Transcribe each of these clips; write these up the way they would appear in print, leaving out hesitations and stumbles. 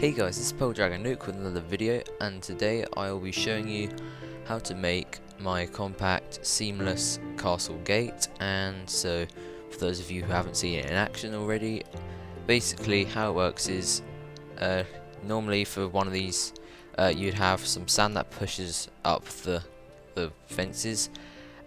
Hey guys, this is Dragon Nuke with another video, and today I will be showing you how to make my compact seamless castle gate. And so for those of you who haven't seen it in action already, basically how it works is normally for one of these you'd have some sand that pushes up the fences,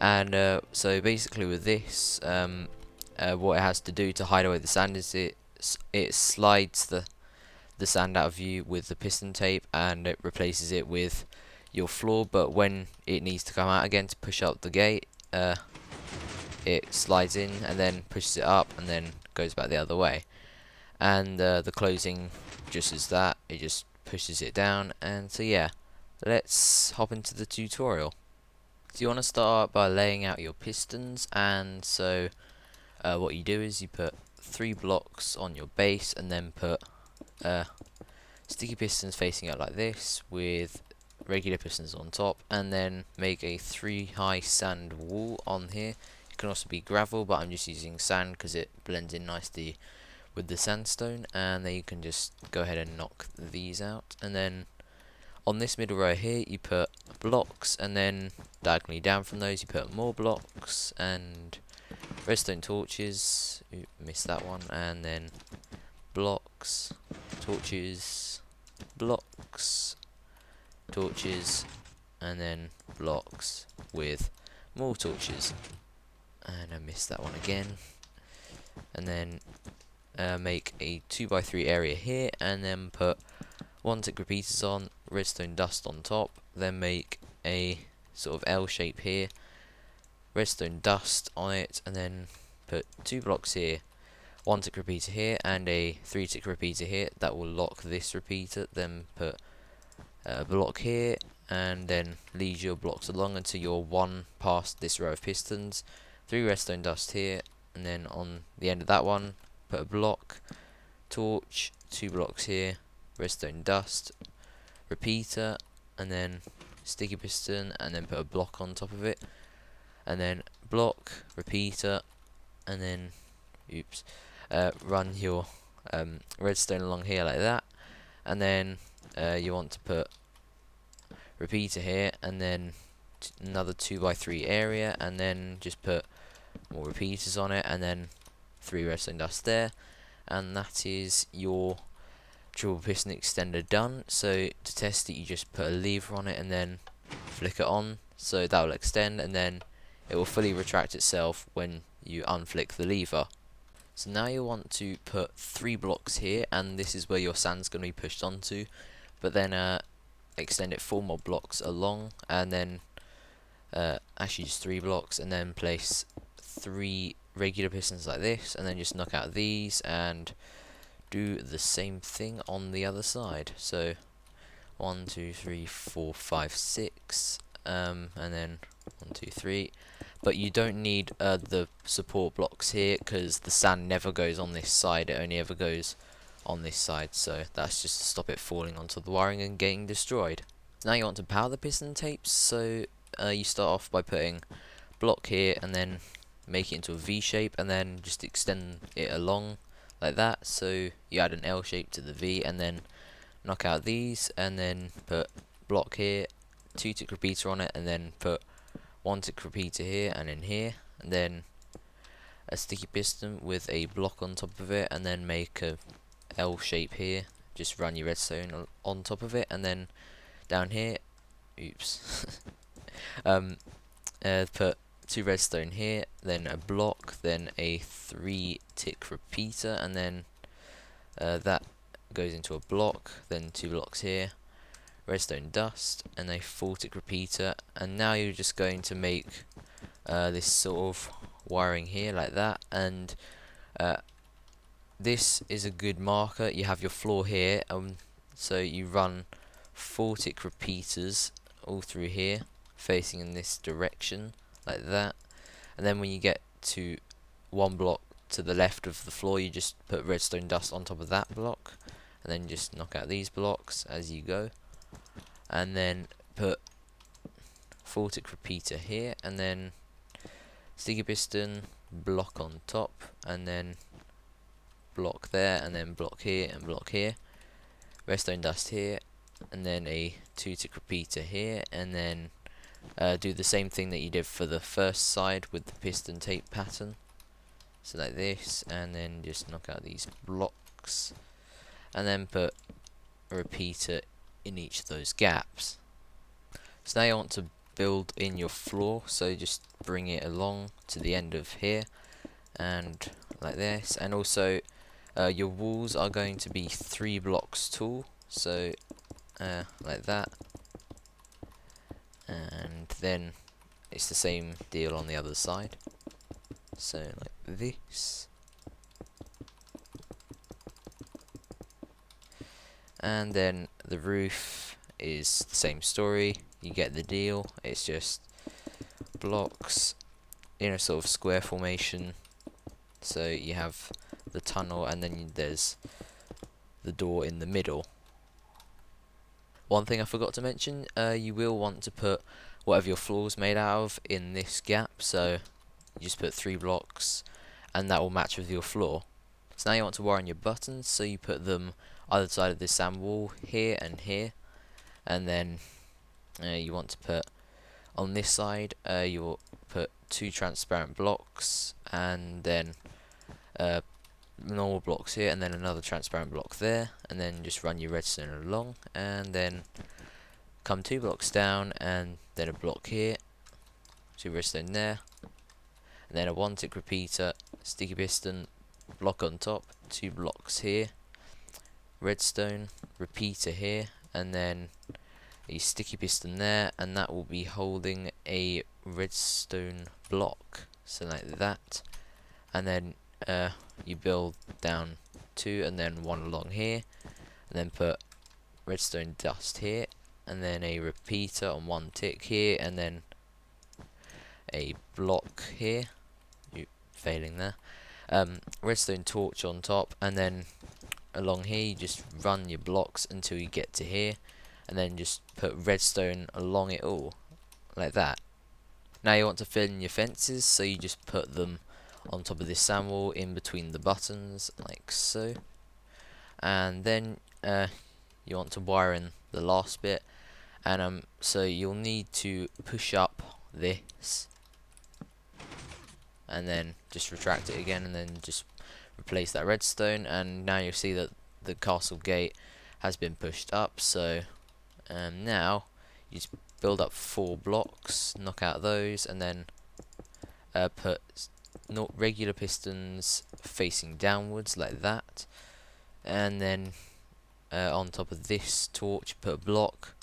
and so basically with this what it has to do to hide away the sand is it slides the sand out of view with the piston tape, and it replaces it with your floor. But when it needs to come out again to push up the gate, it slides in and then pushes it up and then goes back the other way. And the closing just is that, it just pushes it down. And so yeah, let's hop into the tutorial. So you want to start by laying out your pistons, and so what you do is you put 3 blocks on your base and then put sticky pistons facing out like this with regular pistons on top, and then make a 3 high sand wall on here. It can also be gravel, but I'm just using sand because it blends in nicely with the sandstone. And then you can just go ahead and knock these out, and then on this middle row here you put blocks, and then diagonally down from those you put more blocks and redstone torches. Ooh, missed that one. And then blocks, torches, blocks, torches, and then blocks with more torches. And I missed that one again. And then make a 2x3 area here, and then put 1 tick repeaters on, redstone dust on top. Then make a sort of L shape here, redstone dust on it, and then put 2 blocks here, 1 tick repeater here, and a 3 tick repeater here that will lock this repeater. Then put a block here, and then lead your blocks along until you're 1 past this row of pistons. 3 redstone dust here, and then on the end of that one put a block, torch, 2 blocks here, redstone dust, repeater, and then sticky piston, and then put a block on top of it, and then block, repeater, and then oops, run your redstone along here like that. And then you want to put repeater here, and then another 2x3 area, and then just put more repeaters on it, and then 3 redstone dust there. And that is your triple piston extender done. So to test it, you just put a lever on it and then flick it on, so that will extend, and then it will fully retract itself when you unflick the lever. So now you want to put 3 blocks here, and this is where your sand's going to be pushed onto, but then extend it 4 more blocks along, and then actually just 3 blocks, and then place 3 regular pistons like this, and then just knock out these and do the same thing on the other side. So 1 2 3 4 5 6, and then 1 2 3. But you don't need the support blocks here, because the sand never goes on this side, it only ever goes on this side. So that's just to stop it falling onto the wiring and getting destroyed. Now you want to power the piston tapes, so you start off by putting block here, and then make it into a V shape, and then just extend it along like that. So you add an L shape to the V, and then knock out these, and then put block here, 2 tick repeater on it, and then put 1 tick repeater here and in here, and then a sticky piston with a block on top of it, and then make a L shape here. Just run your redstone on top of it, and then down here, oops, put 2 redstone here, then a block, then a 3 tick repeater, and then that goes into a block, then 2 blocks here, redstone dust, and a 4 tick repeater. And now you're just going to make this sort of wiring here like that, and this is a good marker. You have your floor here, so you run 4 tick repeaters all through here facing in this direction like that. And then when you get to 1 block to the left of the floor, you just put redstone dust on top of that block, and then just knock out these blocks as you go, and then put 4 tick repeater here, and then sticky piston, block on top, and then block there, and then block here and block here. redstone dust here, and then a 2-tick repeater here, and then do the same thing that you did for the first side with the piston tape pattern. So like this, and then just knock out these blocks, and then put a repeater in each of those gaps. So now you want to build in your floor, so just bring it along to the end of here, and like this. And also your walls are going to be 3 blocks tall, so like that. And then it's the same deal on the other side, so like this. And then the roof is the same story, you get the deal. It's just blocks in a sort of square formation, so you have the tunnel, and then there's the door in the middle. One thing I forgot to mention, you will want to put whatever your floor is made out of in this gap, so you just put 3 blocks and that will match with your floor. So now you want to wire in your buttons, so you put them either side of this sand wall, here and here, and then you want to put on this side, you'll put 2 transparent blocks, and then normal blocks here, and then another transparent block there, and then just run your redstone along, and then come 2 blocks down, and then a block here, 2 redstone there, and then a 1-tick repeater, sticky piston, block on top, 2 blocks here, redstone, repeater here, and then a sticky piston there, and that will be holding a redstone block, so like that. And then you build down 2, and then 1 along here, and then put redstone dust here, and then a repeater on 1 tick here, and then a block here. Failing there. Redstone torch on top, and then along here you just run your blocks until you get to here, and then just put redstone along it all, like that. Now you want to fill in your fences, so you just put them on top of this sand wall in between the buttons, like so. And then you want to wire in the last bit, and so you'll need to push up this, and then just retract it again, and then just replace that redstone, and now you'll see that the castle gate has been pushed up. So now you just build up 4 blocks, knock out those, and then put regular pistons facing downwards like that, and then on top of this torch put a block,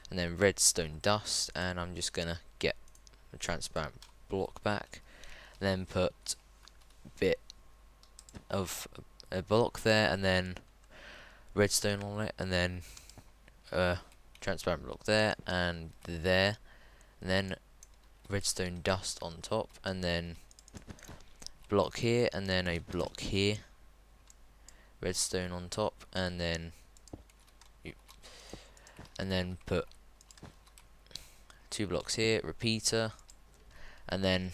and then redstone dust, and I'm just gonna get a transparent block back, then put a bit of a block there, and then redstone on it, and then transparent block there and there, and then redstone dust on top, and then block here, and then a block here, redstone on top, and then put 2 blocks here, repeater, and then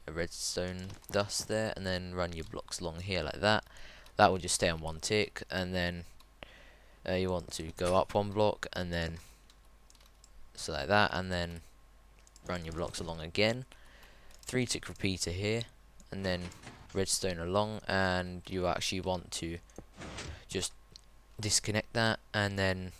a redstone dust there, and then run your blocks along here like that. That will just stay on 1 tick, and then you want to go up 1 block, and then so like that, and then run your blocks along again, 3-tick repeater here, and then redstone along, and you actually want to just disconnect that, and then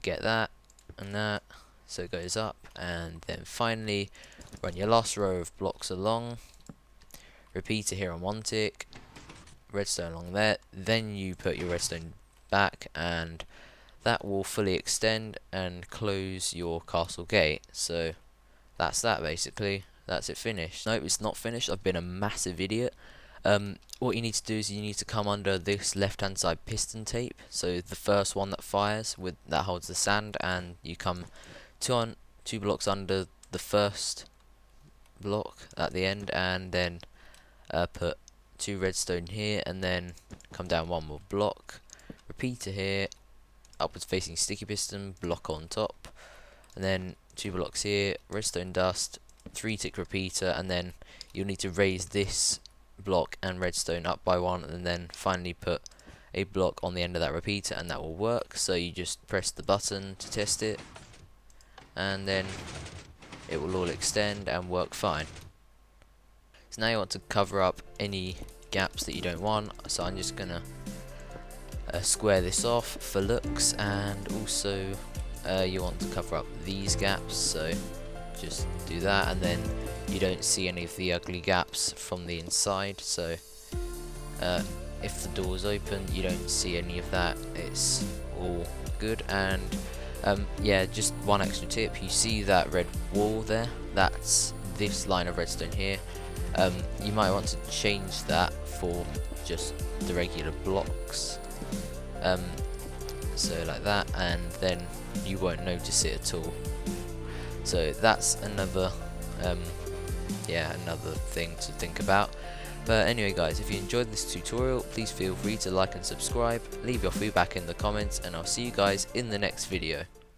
get that and that, so it goes up, and then finally run your last row of blocks along, repeater here on 1 tick, redstone along there, then you put your redstone back, and that will fully extend and close your castle gate. So that's that basically. That's it finished. Nope, it's not finished. I've been a massive idiot. What you need to do is you need to come under this left hand side piston tape, so the first one that fires with that holds the sand, and you come 2 blocks under the first block at the end, and then put 2 redstone here, and then come down 1 more block, repeater here, upwards facing sticky piston, block on top, and then 2 blocks here, redstone dust, 3-tick repeater, and then you'll need to raise this block and redstone up by 1, and then finally put a block on the end of that repeater, and that will work. So you just press the button to test it, and then it will all extend and work fine. So now you want to cover up any gaps that you don't want, so I'm just gonna square this off for looks, and also you want to cover up these gaps, so just do that, and then you don't see any of the ugly gaps from the inside. So if the door's open, you don't see any of that, it's all good. And yeah, just one extra tip, you see that red wall there, that's this line of redstone here. You might want to change that for just the regular blocks, so like that, and then you won't notice it at all. So that's another yeah, another thing to think about. But anyway guys, if you enjoyed this tutorial, please feel free to like and subscribe, leave your feedback in the comments, and I'll see you guys in the next video.